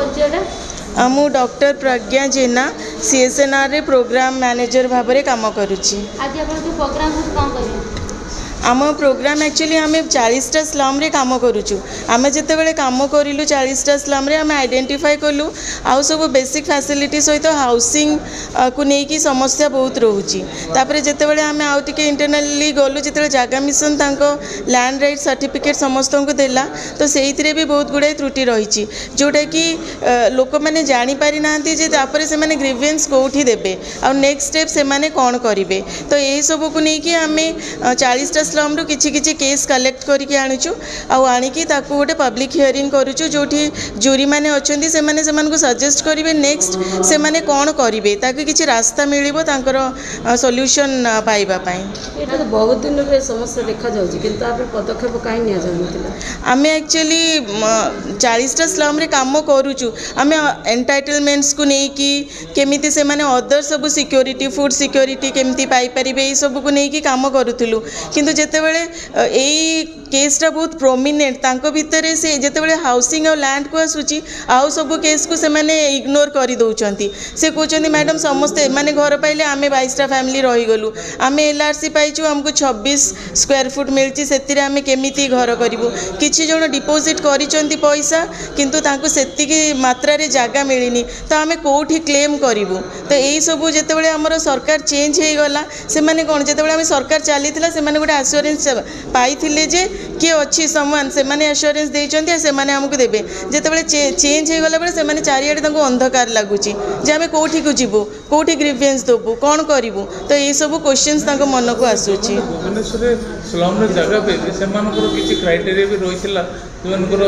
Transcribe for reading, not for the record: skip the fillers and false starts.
मु डॉक्टर प्रज्ञा जेना CSNR रे programme manager भाव में काम करुच्ची। आज आप प्रोग्राम कौन करें? आम प्रोग्राम एक्चुअली आम 40टा स्लम रे काम करुचु। आम जिते काम करूँ 40टा स्लम रे आम आइडेंटिफाई कलु आउ सब बेसिक फैसिलिटी सहित हाउसिंग को लेकिन समस्या बहुत रोची। तापर जिते आम आउ टिके इंटरनली गलु जिते जगह मिशन तांको लैंड राइट सर्टिफिकेट समस्त को देला तो से भी बहुत गुड़ाई त्रुटि रही जोटा कि लोक मैंने जापारी ना से मैंने ग्रीवेंस कौटी देवे आ नेक्स्ट स्टेप से मैंने कौन करेंगे तो यही सब को लेकिन आम 40टा स्लम रु किछि केस कलेक्ट करके आणुचु आनिकी ताकू गोटे पब्लिक हियरिंग करुचु जोठी जूरी माने अछंती से माने सेमान को सजेस्ट करिवे नेक्स्ट से माने कोन करिवे ताकि किछि रास्ता मिलिबो तांकर सॉल्यूशन पाइबा पई। एटा तो बहुत दिन रे समस्या देखा जाउची किंतु आप पदक्षेप काहे निया जाउनतिला? आमे एक्चुअली 40टा स्लम रे काम करूचु आमे एंटाइटलमेंट्स को नै कि केमिति से माने अदर सब सिक्योरिटी फूड सिक्योरिटी केमिति पाई परिबे ए सब को नै कि काम करूथुलु किंतु जेतेबेले एई केसटा बहुत प्रोमिनेंट तांको भितर से जेतेबेले हाउसिंग और लैंड को आसुची आउ सब केस को से माने इग्नोर करि दउचंती से कहउचंती मैडम समस्ते माने घर पाइले आमे 22टा फैमिली रही गलु आमे LRC पाइचु हमको 26 स्क्वायर फुट मिलची सेतिरे आमे केमिति घर करिवु किछि जण डिपोजिट करिचंती पैसा किंतु तांको सेतिकी मात्रा रे जागा मिलिनी तो आमे कोठी क्लेम करिवु तो एई सब जेतेबेले हमर सरकार चेंज हे गला से माने कोन जेतेबेले आमे सरकार चलीथिला से माने गोटे एश्योरेंस पाइथिले जे किए अच्छी समान से माने एश्योरेंस देइचंती से माने हमको देबे जेतेबेले चेंज हे गला बेले से माने चारियाडे तांको अंधकार लागुची जे आमे कोठी को जीवो कोठी ग्रीवेंस देबो कोन करिवो तो ए सब क्वेश्चंस तांको मन को आसुची। भुवनेश्वर स्लम रे जगह पे सेमानकर किछि क्राइटेरिया भी रहितला सेमानकर